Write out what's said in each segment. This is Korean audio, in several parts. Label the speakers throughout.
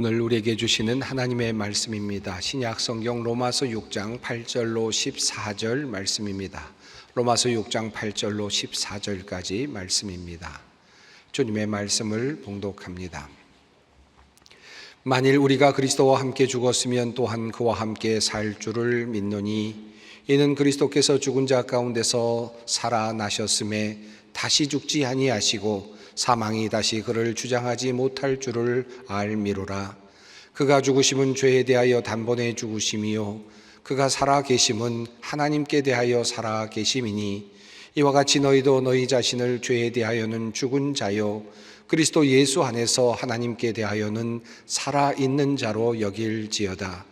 Speaker 1: 오늘 우리에게 주시는 하나님의 말씀입니다. 신약 성경 로마서 6장 8절로 14절 말씀입니다. 로마서 6장 8절로 14절까지 말씀입니다. 주님의 말씀을 봉독합니다. 만일 우리가 그리스도와 함께 죽었으면 또한 그와 함께 살 줄을 믿노니 이는 그리스도께서 죽은 자 가운데서 살아나셨음에 다시 죽지 아니하시고 사망이 다시 그를 주장하지 못할 줄을 알미로라. 그가 죽으심은 죄에 대하여 단번에 죽으심이요 그가 살아 계심은 하나님께 대하여 살아 계심이니 이와 같이 너희도 너희 자신을 죄에 대하여는 죽은 자요 그리스도 예수 안에서 하나님께 대하여는 살아있는 자로 여길지어다.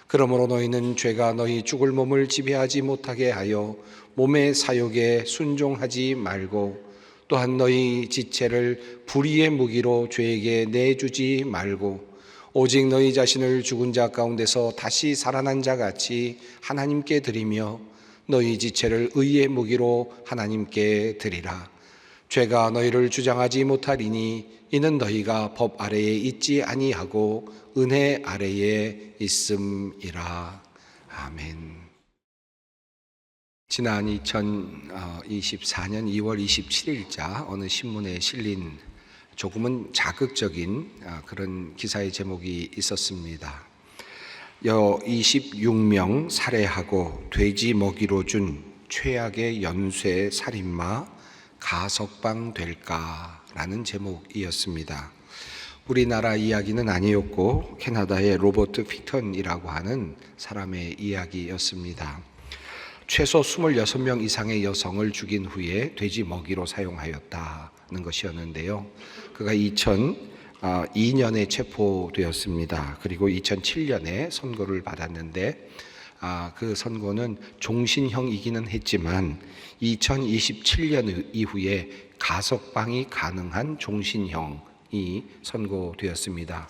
Speaker 1: 그러므로 너희는 죄가 너희 죽을 몸을 지배하지 못하게 하여 몸의 사욕에 순종하지 말고 또한 너희 지체를 불의의 무기로 죄에게 내주지 말고 오직 너희 자신을 죽은 자 가운데서 다시 살아난 자 같이 하나님께 드리며 너희 지체를 의의 무기로 하나님께 드리라. 죄가 너희를 주장하지 못하리니 이는 너희가 법 아래에 있지 아니하고 은혜 아래에 있음이라. 아멘. 지난 2024년 2월 27일자 어느 신문에 실린 조금은 자극적인 그런 기사의 제목이 있었습니다. 26명 살해하고 돼지 먹이로 준 최악의 연쇄 살인마 가석방 될까라는 제목이었습니다. 우리나라 이야기는 아니었고 캐나다의 로버트 피턴이라고 하는 사람의 이야기였습니다. 최소 26명 이상의 여성을 죽인 후에 돼지 먹이로 사용하였다는 것이었는데요. 그가 2002년에 체포되었습니다. 그리고 2007년에 선고를 받았는데 그 선고는 종신형이기는 했지만 2027년 이후에 가석방이 가능한 종신형이 선고되었습니다.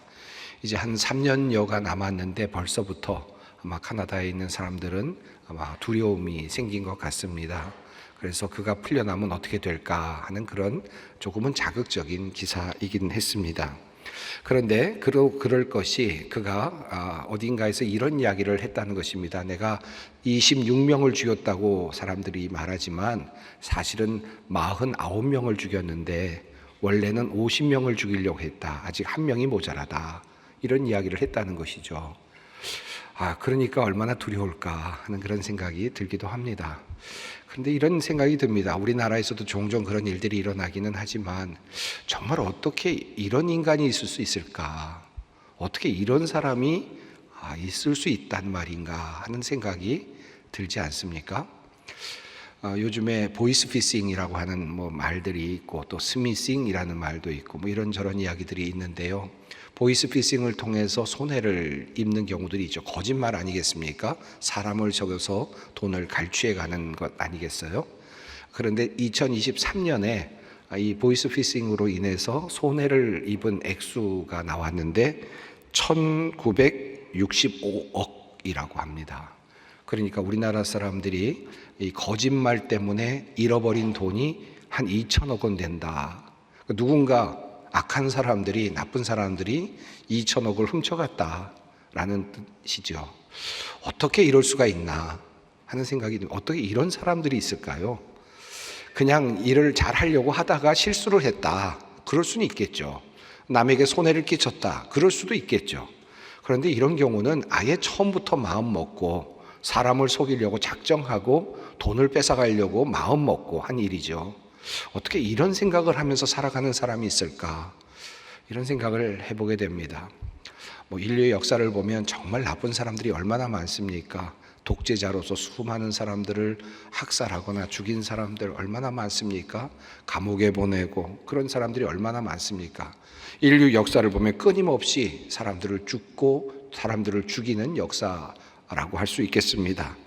Speaker 1: 이제 한 3년여가 남았는데 벌써부터 아마 카나다에 있는 사람들은 아마 두려움이 생긴 것 같습니다. 그래서 그가 풀려나면 어떻게 될까 하는 그런 조금은 자극적인 기사이긴 했습니다. 그런데 그럴 것이 그가 어딘가에서 이런 이야기를 했다는 것입니다. 내가 26명을 죽였다고 사람들이 말하지만 사실은 49명을 죽였는데 원래는 50명을 죽이려고 했다. 아직 한 명이 모자라다. 이런 이야기를 했다는 것이죠. 그러니까 얼마나 두려울까 하는 그런 생각이 들기도 합니다. 그런데 이런 생각이 듭니다. 우리나라에서도 종종 그런 일들이 일어나기는 하지만 정말 어떻게 이런 인간이 있을 수 있을까? 어떻게 이런 사람이 있을 수 있단 말인가 하는 생각이 들지 않습니까? 요즘에 보이스피싱이라고 하는 말들이 있고 또 스미싱이라는 말도 있고 이런저런 이야기들이 있는데요. 보이스피싱을 통해서 손해를 입는 경우들이 있죠. 거짓말 아니겠습니까? 사람을 속여서 돈을 갈취해가는 것 아니겠어요? 그런데 2023년에 이 보이스피싱으로 인해서 손해를 입은 액수가 나왔는데 1965억이라고 합니다. 그러니까 우리나라 사람들이 이 거짓말 때문에 잃어버린 돈이 한 2천억 원 된다. 누군가 악한 사람들이, 나쁜 사람들이 2천억을 훔쳐갔다라는 뜻이죠. 어떻게 이럴 수가 있나 하는 생각이 듭니다. 어떻게 이런 사람들이 있을까요? 그냥 일을 잘 하려고 하다가 실수를 했다. 그럴 수는 있겠죠. 남에게 손해를 끼쳤다. 그럴 수도 있겠죠. 그런데 이런 경우는 아예 처음부터 마음 먹고 사람을 속이려고 작정하고 돈을 뺏어가려고 마음 먹고 한 일이죠. 어떻게 이런 생각을 하면서 살아가는 사람이 있을까? 이런 생각을 해보게 됩니다. 인류의 역사를 보면 정말 나쁜 사람들이 얼마나 많습니까? 독재자로서 수많은 사람들을 학살하거나 죽인 사람들 얼마나 많습니까? 감옥에 보내고 그런 사람들이 얼마나 많습니까? 인류 역사를 보면 끊임없이 사람들을 죽고 사람들을 죽이는 역사라고 할 수 있겠습니다.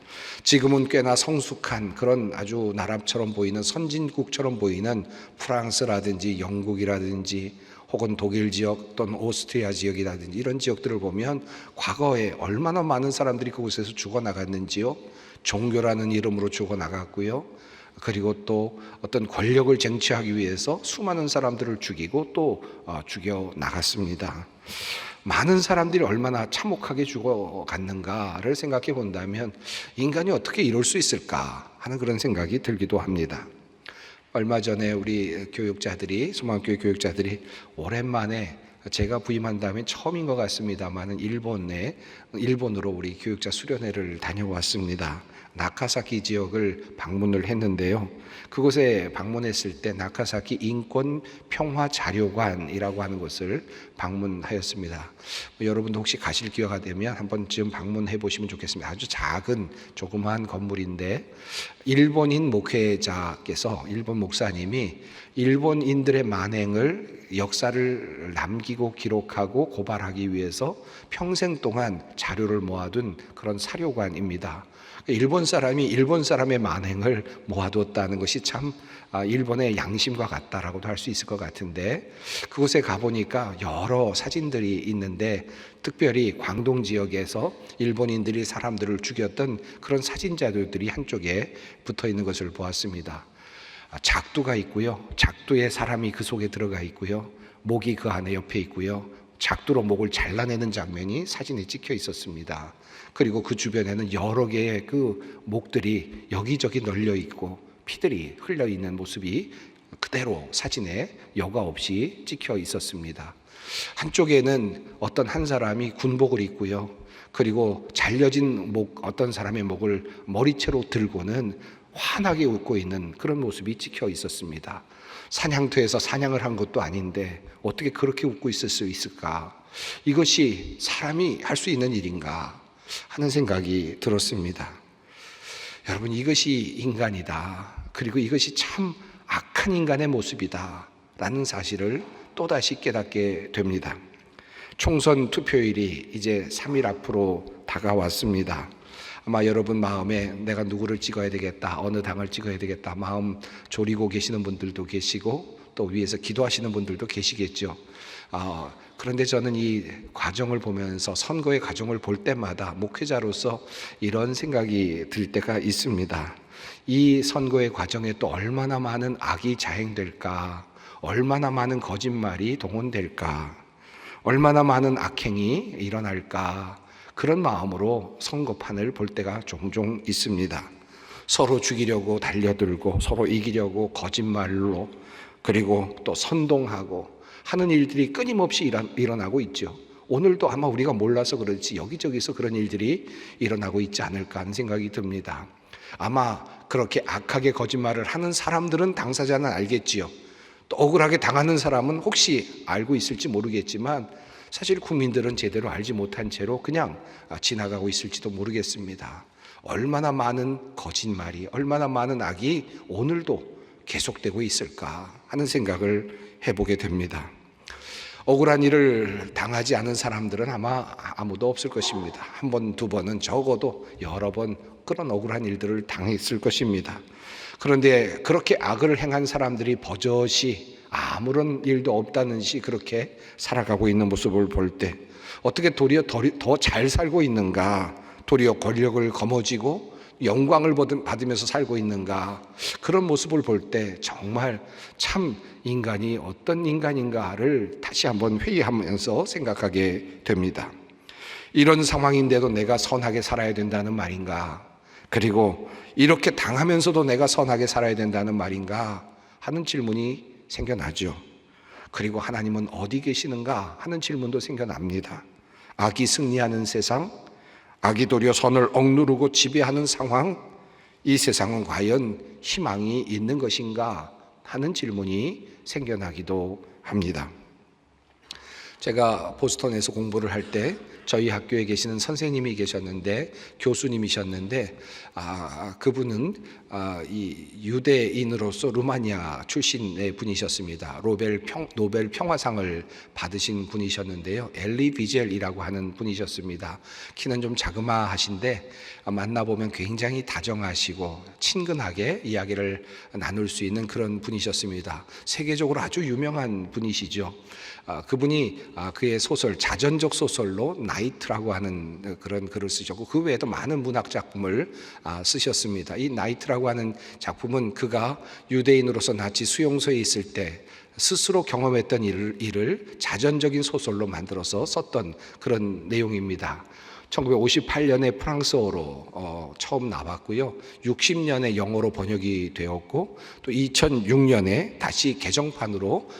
Speaker 1: 지금은 꽤나 성숙한 그런 아주 나라처럼 보이는 선진국처럼 보이는 프랑스라든지 영국이라든지 혹은 독일 지역 또는 오스트리아 지역이라든지 이런 지역들을 보면 과거에 얼마나 많은 사람들이 그곳에서 죽어나갔는지요. 종교라는 이름으로 죽어나갔고요. 그리고 또 어떤 권력을 쟁취하기 위해서 수많은 사람들을 죽이고 또 죽여나갔습니다. 많은 사람들이 얼마나 참혹하게 죽어갔는가를 생각해 본다면 인간이 어떻게 이럴 수 있을까 하는 그런 생각이 들기도 합니다. 얼마 전에 우리 교육자들이, 소망교회 교육자들이 오랜만에, 제가 부임한 다음에 처음인 것 같습니다만 일본으로 우리 교육자 수련회를 다녀왔습니다. 나카사키 지역을 방문을 했는데요. 그곳에 방문했을 때 나카사키 인권평화자료관이라고 하는 곳을 방문하였습니다. 여러분도 혹시 가실 기회가 되면 한 번쯤 방문해 보시면 좋겠습니다. 아주 작은 조그마한 건물인데 일본인 목회자께서, 일본 목사님이 일본인들의 만행을, 역사를 남기고 기록하고 고발하기 위해서 평생 동안 자료를 모아둔 그런 사료관입니다. 일본 사람이 일본 사람의 만행을 모아뒀다는 것이 참 일본의 양심과 같다라고도 할 수 있을 것 같은데, 그곳에 가보니까 여러 사진들이 있는데 특별히 광동 지역에서 일본인들이 사람들을 죽였던 그런 사진 자료들이 한쪽에 붙어 있는 것을 보았습니다. 작두가 있고요. 작두에 사람이 그 속에 들어가 있고요. 목이 그 안에 옆에 있고요. 작두로 목을 잘라내는 장면이 사진에 찍혀 있었습니다. 그리고 그 주변에는 여러 개의 그 목들이 여기저기 널려 있고 피들이 흘려 있는 모습이 그대로 사진에 여과 없이 찍혀 있었습니다. 한쪽에는 어떤 한 사람이 군복을 입고요. 그리고 잘려진 어떤 사람의 목을 머리채로 들고는 환하게 웃고 있는 그런 모습이 찍혀 있었습니다. 사냥터에서 사냥을 한 것도 아닌데 어떻게 그렇게 웃고 있을 수 있을까? 이것이 사람이 할 수 있는 일인가 하는 생각이 들었습니다. 여러분, 이것이 인간이다. 그리고 이것이 참 악한 인간의 모습이다 라는 사실을 또다시 깨닫게 됩니다. 총선 투표일이 이제 3일 앞으로 다가왔습니다. 아마 여러분 마음에 내가 누구를 찍어야 되겠다, 어느 당을 찍어야 되겠다 마음 졸이고 계시는 분들도 계시고 또 위에서 기도하시는 분들도 계시겠죠. 그런데 저는 이 과정을 보면서, 선거의 과정을 볼 때마다 목회자로서 이런 생각이 들 때가 있습니다. 이 선거의 과정에 또 얼마나 많은 악이 자행될까, 얼마나 많은 거짓말이 동원될까, 얼마나 많은 악행이 일어날까, 그런 마음으로 선거판을 볼 때가 종종 있습니다. 서로 죽이려고 달려들고 서로 이기려고 거짓말로, 그리고 또 선동하고 하는 일들이 끊임없이 일어나고 있죠. 오늘도 아마 우리가 몰라서 그렇지 여기저기서 그런 일들이 일어나고 있지 않을까 하는 생각이 듭니다. 아마 그렇게 악하게 거짓말을 하는 사람들은, 당사자는 알겠지요. 또 억울하게 당하는 사람은 혹시 알고 있을지 모르겠지만 사실 국민들은 제대로 알지 못한 채로 그냥 지나가고 있을지도 모르겠습니다. 얼마나 많은 거짓말이, 얼마나 많은 악이 오늘도 계속되고 있을까 하는 생각을 해보게 됩니다. 억울한 일을 당하지 않은 사람들은 아마 아무도 없을 것입니다. 한 번, 두 번은 적어도 여러 번 그런 억울한 일들을 당했을 것입니다. 그런데 그렇게 악을 행한 사람들이 버젓이 아무런 일도 없다는 듯이 그렇게 살아가고 있는 모습을 볼 때 어떻게 도리어 더 잘 살고 있는가, 도리어 권력을 거머쥐고 영광을 받으면서 살고 있는가, 그런 모습을 볼 때 정말 참 인간이 어떤 인간인가를 다시 한번 회의하면서 생각하게 됩니다. 이런 상황인데도 내가 선하게 살아야 된다는 말인가, 그리고 이렇게 당하면서도 내가 선하게 살아야 된다는 말인가 하는 질문이 생겨나죠. 그리고 하나님은 어디 계시는가 하는 질문도 생겨납니다. 악이 승리하는 세상, 악이 도리어 선을 억누르고 지배하는 상황, 이 세상은 과연 희망이 있는 것인가 하는 질문이 생겨나기도 합니다. 제가 보스턴에서 공부를 할 때 저희 학교에 계시는 선생님이 계셨는데, 교수님이셨는데, 그분은 이 유대인으로서 루마니아 출신의 분이셨습니다. 노벨 평화상을 받으신 분이셨는데요. 엘리 비젤이라고 하는 분이셨습니다. 키는 좀 자그마하신데 만나보면 굉장히 다정하시고 친근하게 이야기를 나눌 수 있는 그런 분이셨습니다. 세계적으로 아주 유명한 분이시죠. 그분이 그의 소설, 자전적 소설로 나이트라고 하는 그런 글을 쓰셨고, 그 외에도 많은 문학 작품을 쓰셨습니다. 이 나이트라고 하는 작품은 그가 유대인으로서 나치 수용소에 있을 때 스스로 경험했던 일을 자전적인 소설로 썼던 그런 내용입니다. 1958년에 프랑스어로 처음 나왔고요. 60년에 영어로 번역이 되었고, 또 2006년에 다시 개정판으로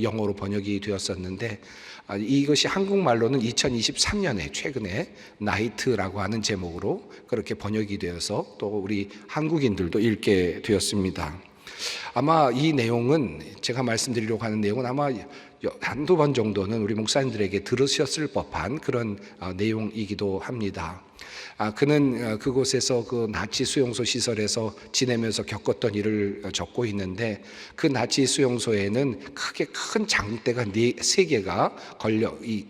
Speaker 1: 영어로 번역이 되었었는데, 이것이 한국말로는 2023년에 최근에 나이트라고 하는 제목으로 그렇게 번역이 되어서 또 우리 한국인들도 읽게 되었습니다. 아마 이 내용은, 제가 말씀드리려고 하는 내용은 아마 한두 번 정도는 우리 목사님들에게 들으셨을 법한 그런 내용이기도 합니다. 그는 그곳에서 그 나치 수용소 시설에서 지내면서 겪었던 일을 적고 있는데, 그 나치 수용소에는 크게 큰 장대가 3개가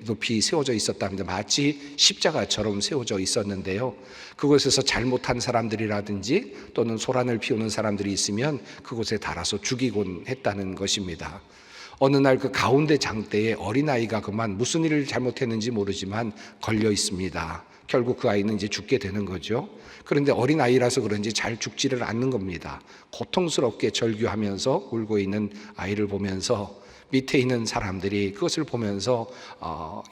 Speaker 1: 높이 세워져 있었답니다. 마치 십자가처럼 세워져 있었는데요. 그곳에서 잘못한 사람들이라든지 또는 소란을 피우는 사람들이 있으면 그곳에 달아서 죽이곤 했다는 것입니다. 어느 날 그 가운데 장대에 어린아이가 그만 무슨 일을 잘못했는지 모르지만 걸려 있습니다. 결국 그 아이는 이제 죽게 되는 거죠. 그런데 어린아이라서 그런지 잘 죽지를 않는 겁니다. 고통스럽게 절규하면서 울고 있는 아이를 보면서 밑에 있는 사람들이 그것을 보면서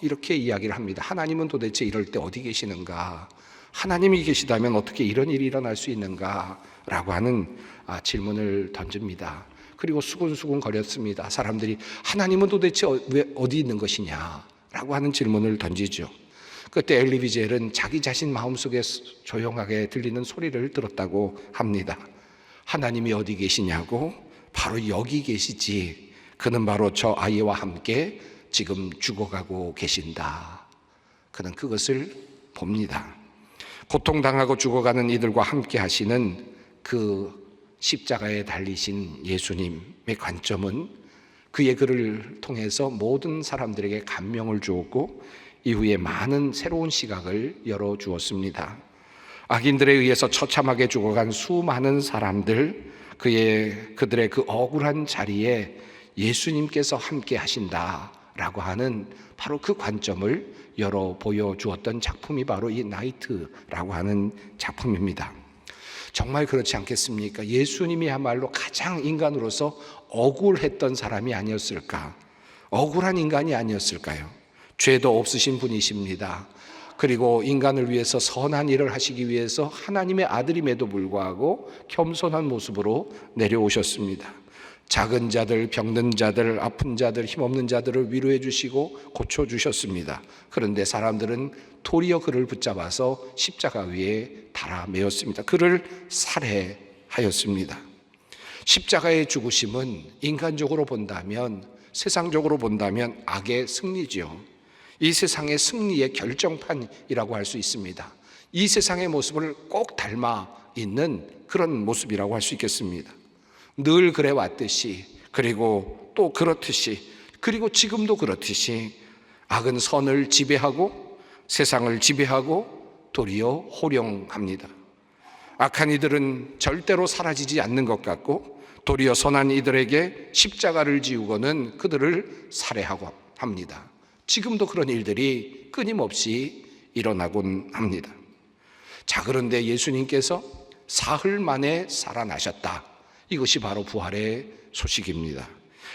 Speaker 1: 이렇게 이야기를 합니다. 하나님은 도대체 이럴 때 어디 계시는가? 하나님이 계시다면 어떻게 이런 일이 일어날 수 있는가? 라고 하는 질문을 던집니다. 그리고 수군수군 거렸습니다. 사람들이 하나님은 도대체 왜 어디 있는 것이냐? 라고 하는 질문을 던지죠. 그때 엘리 위젤은 자기 자신 마음속에 조용하게 들리는 소리를 들었다고 합니다. 하나님이 어디 계시냐고? 바로 여기 계시지. 그는 바로 저 아이와 함께 지금 죽어가고 계신다. 그는 그것을 봅니다. 고통당하고 죽어가는 이들과 함께 하시는 그 십자가에 달리신 예수님의 관점은 그의 글을 통해서 모든 사람들에게 감명을 주었고, 이후에 많은 새로운 시각을 열어주었습니다. 악인들에 의해서 처참하게 죽어간 수많은 사람들, 그들의 그 억울한 자리에 예수님께서 함께 하신다라고 하는 바로 그 관점을 열어 보여주었던 작품이 바로 이 나이트라고 하는 작품입니다. 정말 그렇지 않겠습니까? 예수님이야말로 가장 인간으로서 억울했던 사람이 아니었을까? 억울한 인간이 아니었을까요? 죄도 없으신 분이십니다. 그리고 인간을 위해서 선한 일을 하시기 위해서 하나님의 아들임에도 불구하고 겸손한 모습으로 내려오셨습니다. 작은 자들, 병든 자들, 아픈 자들, 힘없는 자들을 위로해 주시고 고쳐주셨습니다. 그런데 사람들은 도리어 그를 붙잡아서 십자가 위에 달아 메었습니다. 그를 살해하였습니다. 십자가의 죽으심은 인간적으로 본다면, 세상적으로 본다면 악의 승리지요. 이 세상의 승리의 결정판이라고 할 수 있습니다. 이 세상의 모습을 꼭 닮아 있는 그런 모습이라고 할 수 있겠습니다. 늘 그래 왔듯이, 그리고 또 그렇듯이, 그리고 지금도 그렇듯이 악은 선을 지배하고 세상을 지배하고 도리어 호령합니다. 악한 이들은 절대로 사라지지 않는 것 같고, 도리어 선한 이들에게 십자가를 지우고는 그들을 살해하고 합니다. 지금도 그런 일들이 끊임없이 일어나곤 합니다. 자, 그런데 예수님께서 사흘 만에 살아나셨다. 이것이 바로 부활의 소식입니다.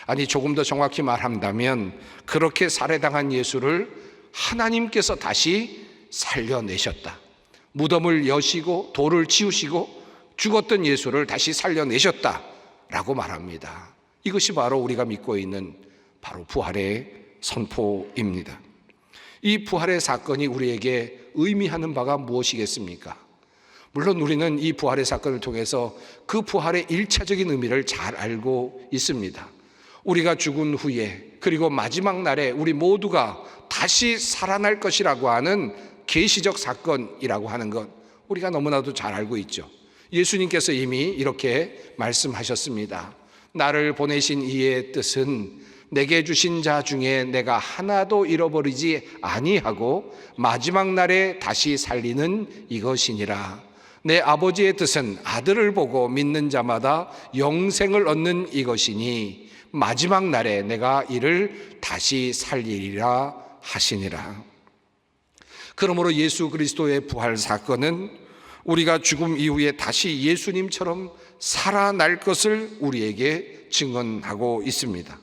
Speaker 1: 아니, 조금 더 정확히 말한다면 그렇게 살해당한 예수를 하나님께서 다시 살려내셨다. 무덤을 여시고 돌을 치우시고 죽었던 예수를 다시 살려내셨다라고 말합니다. 이것이 바로 우리가 믿고 있는 바로 부활의 선포입니다. 이 부활의 사건이 우리에게 의미하는 바가 무엇이겠습니까? 물론 우리는 이 부활의 사건을 통해서 그 부활의 1차적인 의미를 잘 알고 있습니다. 우리가 죽은 후에, 그리고 마지막 날에 우리 모두가 다시 살아날 것이라고 하는 계시적 사건이라고 하는 것, 우리가 너무나도 잘 알고 있죠. 예수님께서 이미 이렇게 말씀하셨습니다. 나를 보내신 이의 뜻은 내게 주신 자 중에 내가 하나도 잃어버리지 아니하고 마지막 날에 다시 살리는 이것이니라. 내 아버지의 뜻은 아들을 보고 믿는 자마다 영생을 얻는 이것이니 마지막 날에 내가 이를 다시 살리리라 하시니라. 그러므로 예수 그리스도의 부활 사건은 우리가 죽음 이후에 다시 예수님처럼 살아날 것을 우리에게 증언하고 있습니다.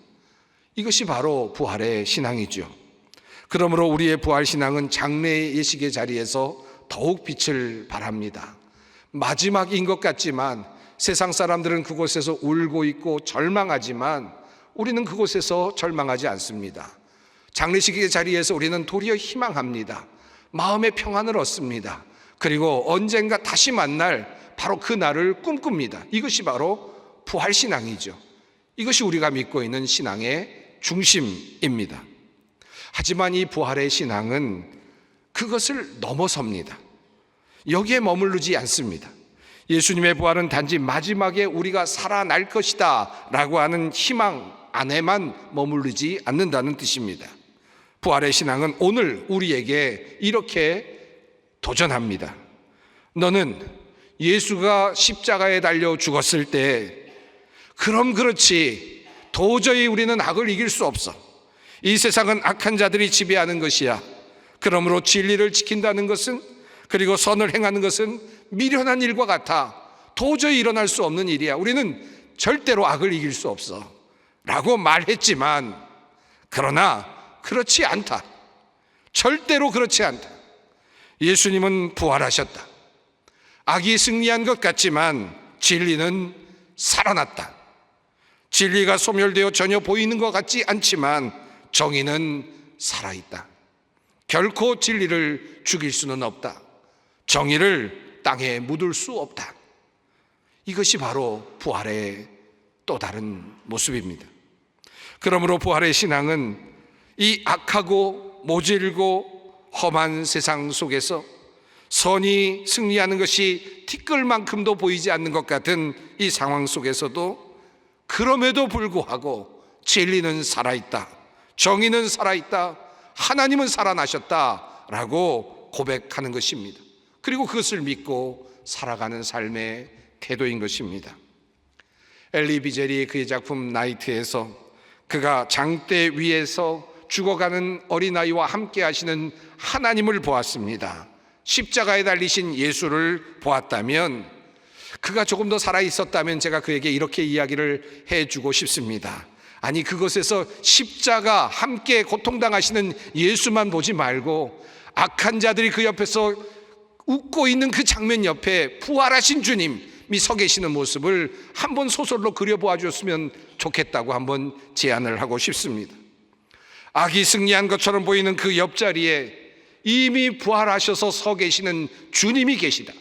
Speaker 1: 이것이 바로 부활의 신앙이죠. 그러므로 우리의 부활 신앙은 장래의 예식의 자리에서 더욱 빛을 발합니다. 마지막인 것 같지만 세상 사람들은 그곳에서 울고 있고 절망하지만 우리는 그곳에서 절망하지 않습니다. 장례식의 자리에서 우리는 도리어 희망합니다. 마음의 평안을 얻습니다. 그리고 언젠가 다시 만날 바로 그 날을 꿈꿉니다. 이것이 바로 부활 신앙이죠. 이것이 우리가 믿고 있는 신앙의 중심입니다. 하지만 이 부활의 신앙은 그것을 넘어섭니다. 여기에 머무르지 않습니다. 예수님의 부활은 단지 마지막에 우리가 살아날 것이다 라고 하는 희망 안에만 머무르지 않는다는 뜻입니다. 부활의 신앙은 오늘 우리에게 이렇게 도전합니다. 너는 예수가 십자가에 달려 죽었을 때 그럼 그렇지, 도저히 우리는 악을 이길 수 없어. 이 세상은 악한 자들이 지배하는 것이야. 그러므로 진리를 지킨다는 것은, 그리고 선을 행하는 것은 미련한 일과 같아. 도저히 일어날 수 없는 일이야. 우리는 절대로 악을 이길 수 없어 라고 말했지만, 그러나 그렇지 않다. 절대로 그렇지 않다. 예수님은 부활하셨다. 악이 승리한 것 같지만 진리는 살아났다. 진리가 소멸되어 전혀 보이는 것 같지 않지만 정의는 살아있다. 결코 진리를 죽일 수는 없다. 정의를 땅에 묻을 수 없다. 이것이 바로 부활의 또 다른 모습입니다. 그러므로 부활의 신앙은 이 악하고 모질고 험한 세상 속에서 선이 승리하는 것이 티끌만큼도 보이지 않는 것 같은 이 상황 속에서도 그럼에도 불구하고 진리는 살아있다, 정의는 살아있다, 하나님은 살아나셨다라고 고백하는 것입니다. 그리고 그것을 믿고 살아가는 삶의 태도인 것입니다. 엘리 비젤이 그의 작품 나이트에서 그가 장대 위에서 죽어가는 어린아이와 함께 하시는 하나님을 보았습니다. 십자가에 달리신 예수를 보았다면, 그가 조금 더 살아있었다면 제가 그에게 이렇게 이야기를 해주고 싶습니다. 아니, 그것에서 십자가 함께 고통당하시는 예수만 보지 말고 악한 자들이 그 옆에서 웃고 있는 그 장면 옆에 부활하신 주님이 서 계시는 모습을 한번 소설로 그려보아 줬으면 좋겠다고 한번 제안을 하고 싶습니다. 악이 승리한 것처럼 보이는 그 옆자리에 이미 부활하셔서 서 계시는 주님이 계시다.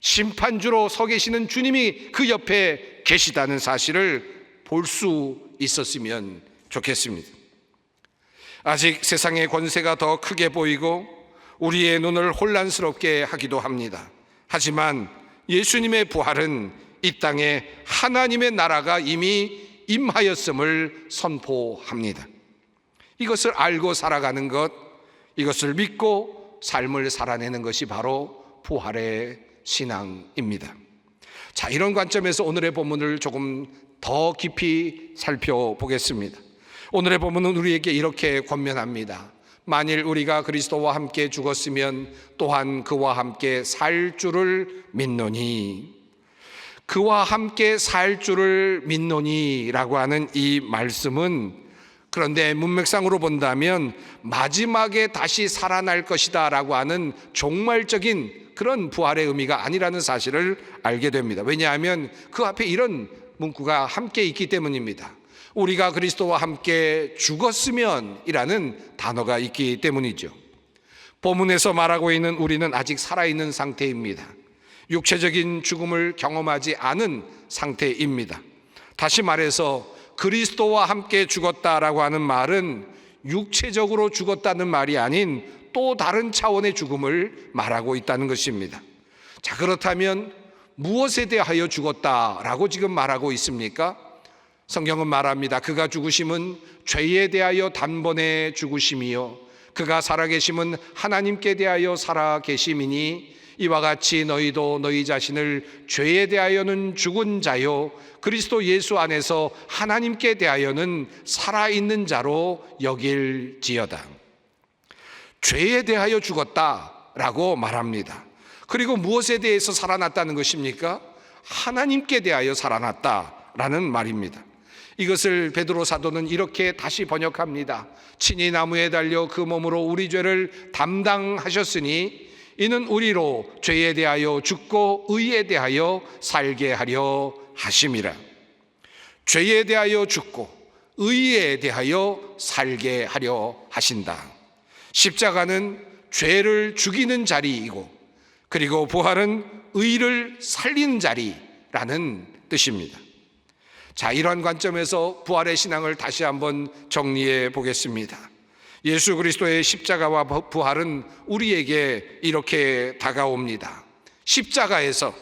Speaker 1: 심판주로 서 계시는 주님이 그 옆에 계시다는 사실을 볼 수 있었으면 좋겠습니다. 아직 세상의 권세가 더 크게 보이고 우리의 눈을 혼란스럽게 하기도 합니다. 하지만 예수님의 부활은 이 땅에 하나님의 나라가 이미 임하였음을 선포합니다. 이것을 알고 살아가는 것, 이것을 믿고 삶을 살아내는 것이 바로 부활의 신앙입니다. 자, 이런 관점에서 오늘의 본문을 조금 더 깊이 살펴보겠습니다. 오늘의 본문은 우리에게 이렇게 권면합니다. 만일 우리가 그리스도와 함께 죽었으면 또한 그와 함께 살 줄을 믿노니, 그와 함께 살 줄을 믿노니라고 하는 이 말씀은, 그런데 문맥상으로 본다면 마지막에 다시 살아날 것이다 라고 하는 종말적인 그런 부활의 의미가 아니라는 사실을 알게 됩니다. 왜냐하면 그 앞에 이런 문구가 함께 있기 때문입니다. 우리가 그리스도와 함께 죽었으면 이라는 단어가 있기 때문이죠. 본문에서 말하고 있는 우리는 아직 살아있는 상태입니다. 육체적인 죽음을 경험하지 않은 상태입니다. 다시 말해서 그리스도와 함께 죽었다라고 하는 말은 육체적으로 죽었다는 말이 아닌 또 다른 차원의 죽음을 말하고 있다는 것입니다. 자, 그렇다면 무엇에 대하여 죽었다라고 지금 말하고 있습니까? 성경은 말합니다. 그가 죽으심은 죄에 대하여 단번에 죽으심이요, 그가 살아계심은 하나님께 대하여 살아계심이니 이와 같이 너희도 너희 자신을 죄에 대하여는 죽은 자요 그리스도 예수 안에서 하나님께 대하여는 살아있는 자로 여길지어다. 죄에 대하여 죽었다라고 말합니다. 그리고 무엇에 대해서 살아났다는 것입니까? 하나님께 대하여 살아났다라는 말입니다. 이것을 베드로 사도는 이렇게 다시 번역합니다. 친히 나무에 달려 그 몸으로 우리 죄를 담당하셨으니 이는 우리로 죄에 대하여 죽고 의에 대하여 살게 하려 하심이라. 죄에 대하여 죽고 의에 대하여 살게 하려 하신다. 십자가는 죄를 죽이는 자리이고 그리고 부활은 의를 살리는 자리라는 뜻입니다. 자, 이러한 관점에서 부활의 신앙을 다시 한번 정리해 보겠습니다. 예수 그리스도의 십자가와 부활은 우리에게 이렇게 다가옵니다. 십자가에서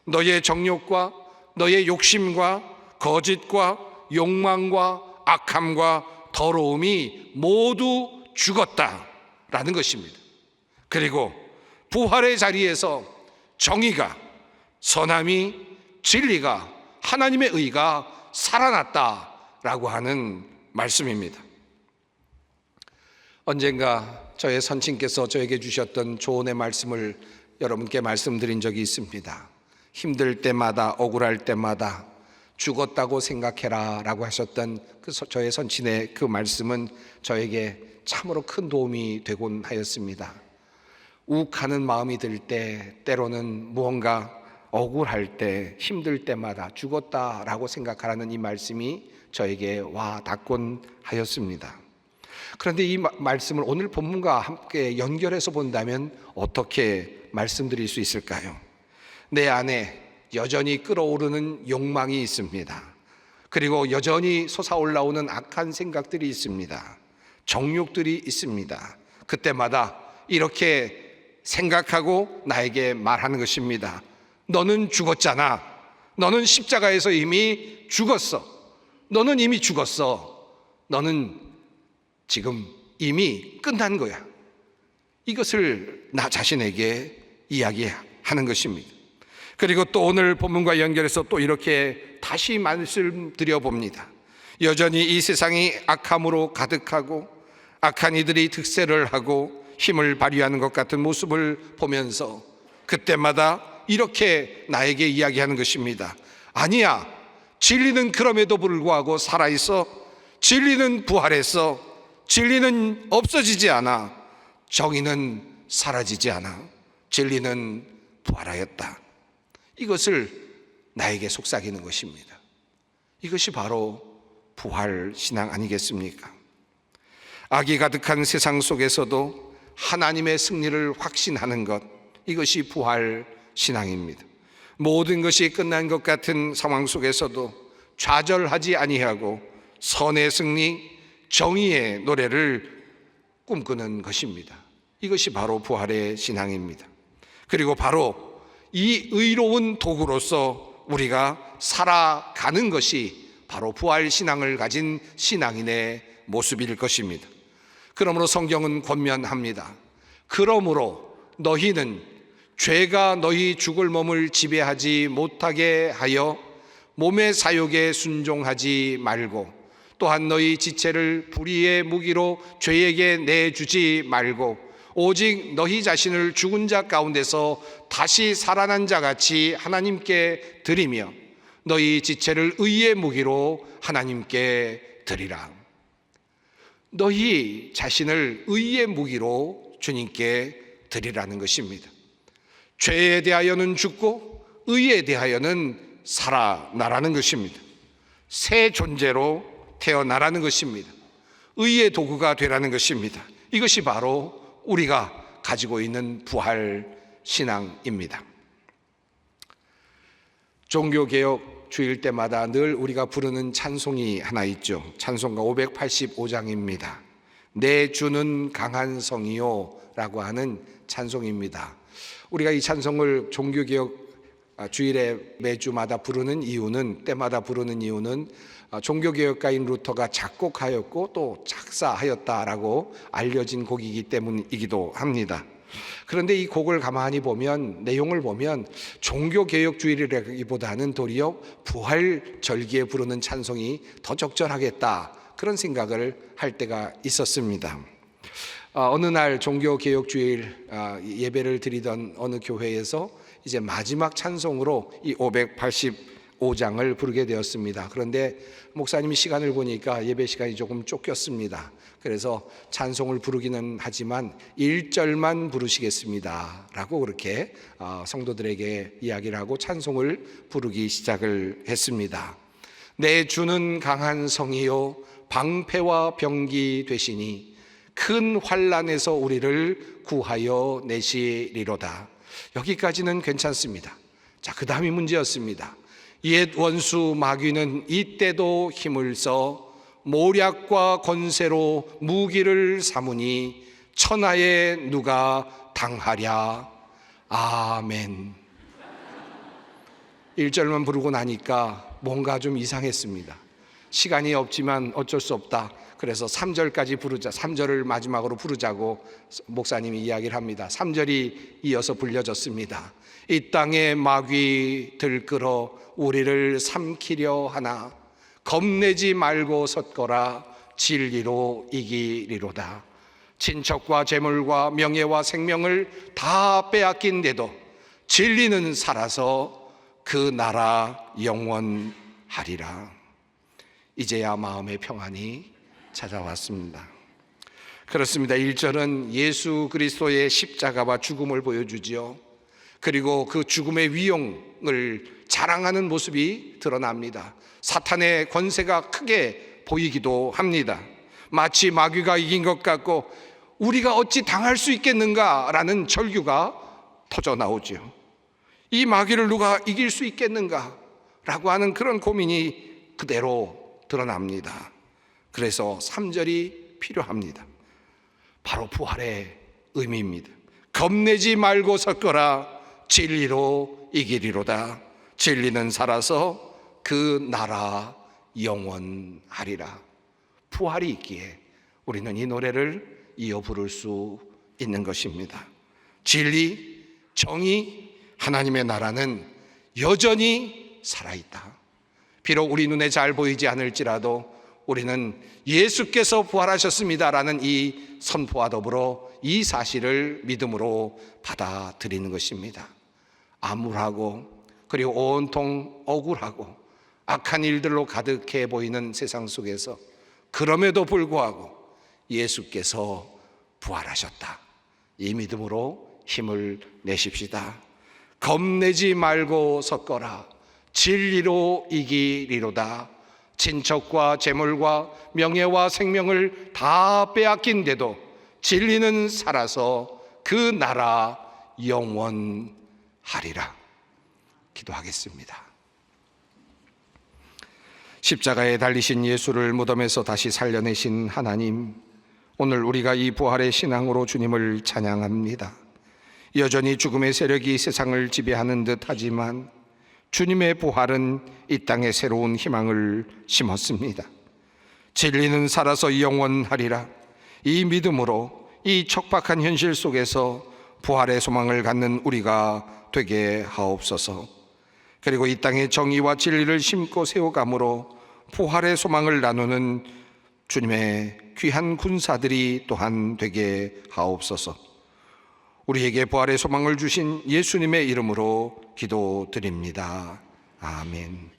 Speaker 1: 너의 정욕과 너의 욕심과 거짓과 욕망과 악함과 더러움이 모두 죽었다라는 것입니다. 그리고 부활의 자리에서 정의가, 선함이, 진리가, 하나님의 의가 살아났다라고 하는 말씀입니다. 언젠가 저의 선친께서 저에게 주셨던 조언의 말씀을 여러분께 말씀드린 적이 있습니다. 힘들 때마다, 억울할 때마다 죽었다고 생각해라 라고 하셨던 저의 선친의 그 말씀은 저에게 참으로 큰 도움이 되곤 하였습니다. 욱하는 마음이 들 때, 때로는 무언가 억울할 때, 힘들 때마다 죽었다라고 생각하라는 이 말씀이 저에게 와 닿곤 하였습니다. 그런데 이 말씀을 오늘 본문과 함께 연결해서 본다면 어떻게 말씀드릴 수 있을까요? 내 안에 여전히 끓어오르는 욕망이 있습니다. 그리고 여전히 솟아올라오는 악한 생각들이 있습니다. 정욕들이 있습니다. 그때마다 이렇게 생각하고 나에게 말하는 것입니다. 너는 죽었잖아. 너는 십자가에서 이미 죽었어. 너는 이미 죽었어. 너는 지금 이미 끝난 거야. 이것을 나 자신에게 이야기하는 것입니다. 그리고 또 오늘 본문과 연결해서 또 이렇게 다시 말씀드려 봅니다. 여전히 이 세상이 악함으로 가득하고 악한 이들이 득세를 하고 힘을 발휘하는 것 같은 모습을 보면서 그때마다 이렇게 나에게 이야기하는 것입니다. 아니야, 진리는 그럼에도 불구하고 살아있어. 진리는 부활했어. 진리는 없어지지 않아. 정의는 사라지지 않아. 진리는 부활하였다. 이것을 나에게 속삭이는 것입니다. 이것이 바로 부활 신앙 아니겠습니까? 악이 가득한 세상 속에서도 하나님의 승리를 확신하는 것, 이것이 부활 신앙입니다. 모든 것이 끝난 것 같은 상황 속에서도 좌절하지 아니하고 선의 승리, 정의의 노래를 꿈꾸는 것입니다. 이것이 바로 부활의 신앙입니다. 그리고 바로 이 의로운 도구로서 우리가 살아가는 것이 바로 부활 신앙을 가진 신앙인의 모습일 것입니다. 그러므로 성경은 권면합니다. 그러므로 너희는 죄가 너희 죽을 몸을 지배하지 못하게 하여 몸의 사욕에 순종하지 말고 또한 너희 지체를 불의의 무기로 죄에게 내주지 말고 오직 너희 자신을 죽은 자 가운데서 다시 살아난 자 같이 하나님께 드리며 너희 지체를 의의 무기로 하나님께 드리라. 너희 자신을 의의 무기로 주님께 드리라는 것입니다. 죄에 대하여는 죽고 의에 대하여는 살아나라는 것입니다. 새 존재로 태어나라는 것입니다. 의의 도구가 되라는 것입니다. 이것이 바로 우리가 가지고 있는 부활 신앙입니다. 종교개혁 주일 때마다 늘 우리가 부르는 찬송이 하나 있죠. 찬송가 585장입니다. 내 주는 강한 성이요 라고 하는 찬송입니다. 우리가 이 찬송을 종교개혁 주일에 매주마다 부르는 이유는, 때마다 부르는 이유는 종교개혁가인 루터가 작곡하였고 또 작사하였다라고 알려진 곡이기 때문이기도 합니다. 그런데 이 곡을 가만히 보면, 내용을 보면 종교개혁주의라기보다는 도리어 부활절기에 부르는 찬송이 더 적절하겠다, 그런 생각을 할 때가 있었습니다. 어느 날 종교개혁주일 예배를 드리던 어느 교회에서 이제 마지막 찬송으로 이 585장을 부르게 되었습니다. 그런데 목사님이 시간을 보니까 예배 시간이 조금 쫓겼습니다. 그래서 찬송을 부르기는 하지만 1절만 부르시겠습니다 라고 그렇게 성도들에게 이야기를 하고 찬송을 부르기 시작을 했습니다. 내 주는 강한 성이요 방패와 병기 되시니 큰 환난에서 우리를 구하여 내시리로다. 여기까지는 괜찮습니다. 자, 그 다음이 문제였습니다. 옛 원수 마귀는 이때도 힘을 써 모략과 권세로 무기를 삼으니 천하에 누가 당하랴. 아멘. 1절만 부르고 나니까 뭔가 좀 이상했습니다. 시간이 없지만 어쩔 수 없다. 그래서 3절까지 부르자, 3절을 마지막으로 부르자고 목사님이 이야기를 합니다. 3절이 이어서 불려졌습니다. 이 땅에 마귀 들끓어 우리를 삼키려 하나 겁내지 말고 섰거라. 진리로 이기리로다. 친척과 재물과 명예와 생명을 다 빼앗긴데도 진리는 살아서 그 나라 영원하리라. 이제야 마음의 평안이 찾아왔습니다. 그렇습니다. 1절은 예수 그리스도의 십자가와 죽음을 보여주지요. 그리고 그 죽음의 위용을 자랑하는 모습이 드러납니다. 사탄의 권세가 크게 보이기도 합니다. 마치 마귀가 이긴 것 같고 우리가 어찌 당할 수 있겠는가라는 절규가 터져 나오죠. 이 마귀를 누가 이길 수 있겠는가라고 하는 그런 고민이 그대로 드러납니다. 그래서 3절이 필요합니다. 바로 부활의 의미입니다. 겁내지 말고 섰거라. 진리로 이기리로다. 진리는 살아서 그 나라 영원하리라. 부활이 있기에 우리는 이 노래를 이어 부를 수 있는 것입니다. 진리, 정의, 하나님의 나라는 여전히 살아있다. 비록 우리 눈에 잘 보이지 않을지라도 우리는 예수께서 부활하셨습니다라는 이 선포와 더불어 이 사실을 믿음으로 받아들이는 것입니다. 암울하고 그리고 온통 억울하고 악한 일들로 가득해 보이는 세상 속에서 그럼에도 불구하고 예수께서 부활하셨다. 이 믿음으로 힘을 내십시다. 겁내지 말고 섰거라. 진리로 이기리로다. 친척과 재물과 명예와 생명을 다 빼앗긴데도 진리는 살아서 그 나라 영원하리라. 기도하겠습니다. 십자가에 달리신 예수를 무덤에서 다시 살려내신 하나님, 오늘 우리가 이 부활의 신앙으로 주님을 찬양합니다. 여전히 죽음의 세력이 세상을 지배하는 듯 하지만 주님의 부활은 이 땅에 새로운 희망을 심었습니다. 진리는 살아서 영원하리라. 이 믿음으로 이 척박한 현실 속에서 부활의 소망을 갖는 우리가 되게 하옵소서. 그리고 이 땅에 정의와 진리를 심고 세워감으로 부활의 소망을 나누는 주님의 귀한 군사들이 또한 되게 하옵소서. 우리에게 부활의 소망을 주신 예수님의 이름으로 기도드립니다. 아멘.